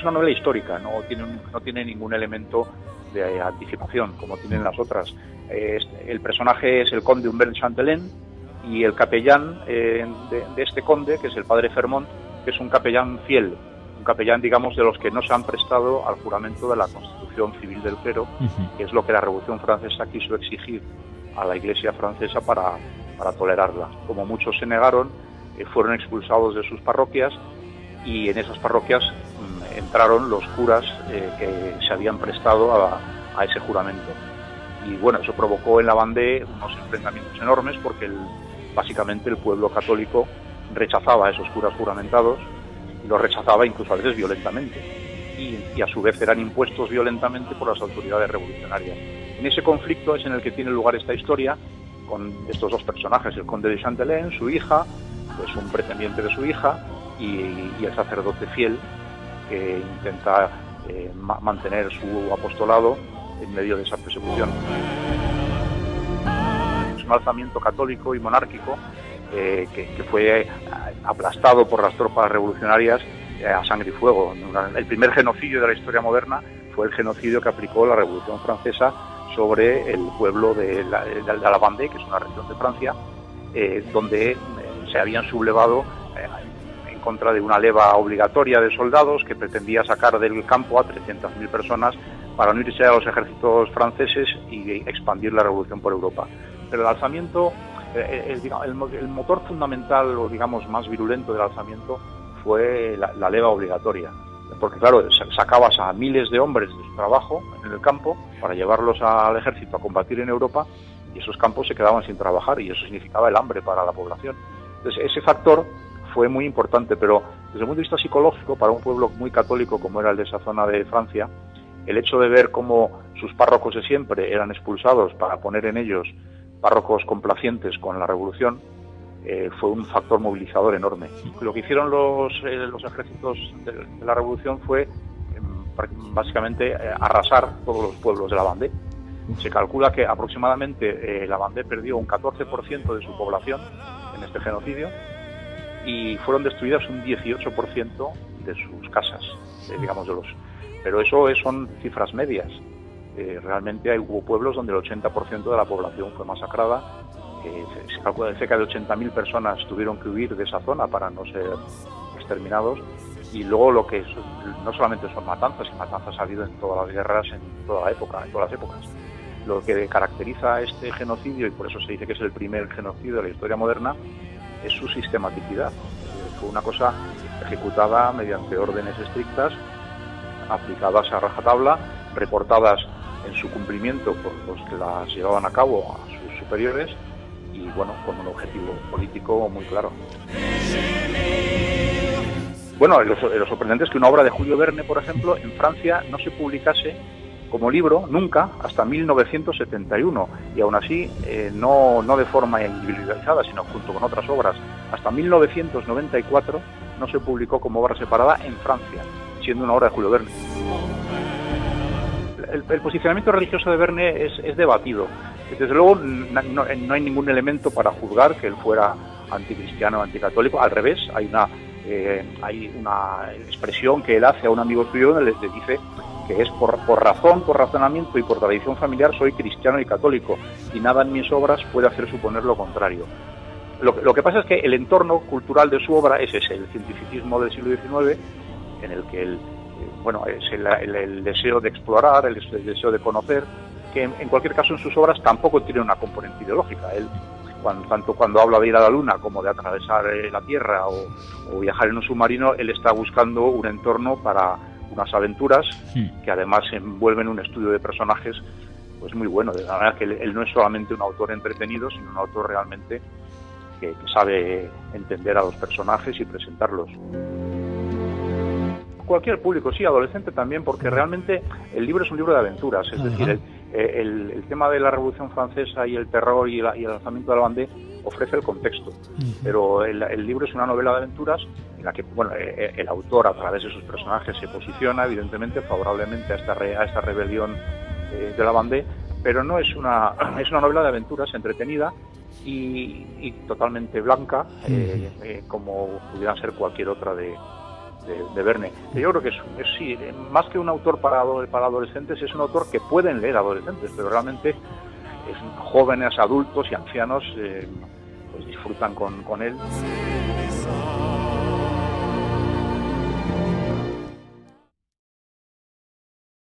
es una novela histórica, no tiene ningún elemento de anticipación, como tienen las otras. El personaje es el conde Humbert Chantelain, y el capellán de este conde, que es el padre Fermont, que es un capellán fiel, un capellán, digamos, de los que no se han prestado al juramento de la Constitución Civil del Clero, que es lo que la Revolución Francesa quiso exigir a la Iglesia francesa para tolerarla. Como muchos se negaron, fueron expulsados de sus parroquias, y en esas parroquias entraron los curas que se habían prestado a ese juramento. Y bueno, eso provocó en la Vendée unos enfrentamientos enormes, porque básicamente el pueblo católico rechazaba a esos curas juramentados, y los rechazaba incluso a veces violentamente, y a su vez eran impuestos violentamente por las autoridades revolucionarias. En ese conflicto es en el que tiene lugar esta historia, con estos dos personajes, el conde de Chantelain, su hija, pues un pretendiente de su hija, y el sacerdote fiel que intenta mantener su apostolado en medio de esa persecución. Es un alzamiento católico y monárquico que fue aplastado por las tropas revolucionarias a sangre y fuego. El primer genocidio de la historia moderna fue el genocidio que aplicó la Revolución Francesa sobre el pueblo de la Vendée, que es una región de Francia, donde se habían sublevado en contra de una leva obligatoria de soldados que pretendía sacar del campo a 300.000 personas para unirse a los ejércitos franceses y expandir la revolución por Europa. Pero el alzamiento, el motor fundamental, o digamos más virulento del alzamiento, fue la leva obligatoria. Porque claro, sacabas a miles de hombres de su trabajo en el campo para llevarlos al ejército a combatir en Europa, y esos campos se quedaban sin trabajar, y eso significaba el hambre para la población. Entonces ese factor fue muy importante, pero desde el punto de vista psicológico, para un pueblo muy católico como era el de esa zona de Francia, el hecho de ver cómo sus párrocos de siempre eran expulsados para poner en ellos párrocos complacientes con la revolución, fue un factor movilizador enorme. Lo que hicieron los ejércitos de la revolución fue básicamente arrasar todos los pueblos de la Vendée. Se calcula que aproximadamente la Vendée perdió un 14% de su población en este genocidio, y fueron destruidas un 18% de sus casas, pero eso son cifras medias. Realmente hubo pueblos donde el 80% de la población fue masacrada. Se calcula que cerca de 80.000 personas tuvieron que huir de esa zona para no ser exterminados. Y luego no solamente son matanzas, y matanzas ha habido en todas las guerras, en todas las épocas. Lo que caracteriza a este genocidio, y por eso se dice que es el primer genocidio de la historia moderna, es su sistematicidad. Fue una cosa ejecutada mediante órdenes estrictas, aplicadas a rajatabla, reportadas en su cumplimiento por los que las llevaban a cabo, a sus superiores, y bueno, con un objetivo político muy claro. Bueno, lo sorprendente es que una obra de Julio Verne, por ejemplo, en Francia no se publicase como libro nunca hasta 1971, y aún así no de forma individualizada, sino junto con otras obras. Hasta 1994 no se publicó como obra separada en Francia, siendo una obra de Julio Verne. El posicionamiento religioso de Verne es debatido. Desde luego no hay ningún elemento para juzgar que él fuera anticristiano o anticatólico. Al revés, hay una expresión que él hace a un amigo suyo donde le dice que es por razonamiento y por tradición familiar soy cristiano y católico, y nada en mis obras puede hacer suponer lo contrario. Lo que pasa es que el entorno cultural de su obra es ese, el cientificismo del siglo XIX, en el que es el deseo de explorar, el deseo de conocer, que en cualquier caso en sus obras tampoco tiene una componente ideológica. Él, tanto cuando habla de ir a la Luna como de atravesar la Tierra o viajar en un submarino, él está buscando un entorno para unas aventuras que además envuelven un estudio de personajes pues muy bueno, de la manera que él no es solamente un autor entretenido, sino un autor realmente que sabe entender a los personajes y presentarlos. Cualquier público, sí, adolescente también, porque realmente el libro es un libro de aventuras, es decir, el tema de la Revolución Francesa y el terror y el lanzamiento de la Vendée ofrece el contexto, pero el libro es una novela de aventuras en la que el autor, a través de sus personajes, se posiciona evidentemente favorablemente a esta rebelión de la Vendée, pero no es una novela de aventuras entretenida y totalmente blanca, como pudiera ser cualquier otra de de Verne. Yo creo que sí, más que un autor para adolescentes, es un autor que pueden leer adolescentes, pero realmente jóvenes, adultos y ancianos pues disfrutan con él.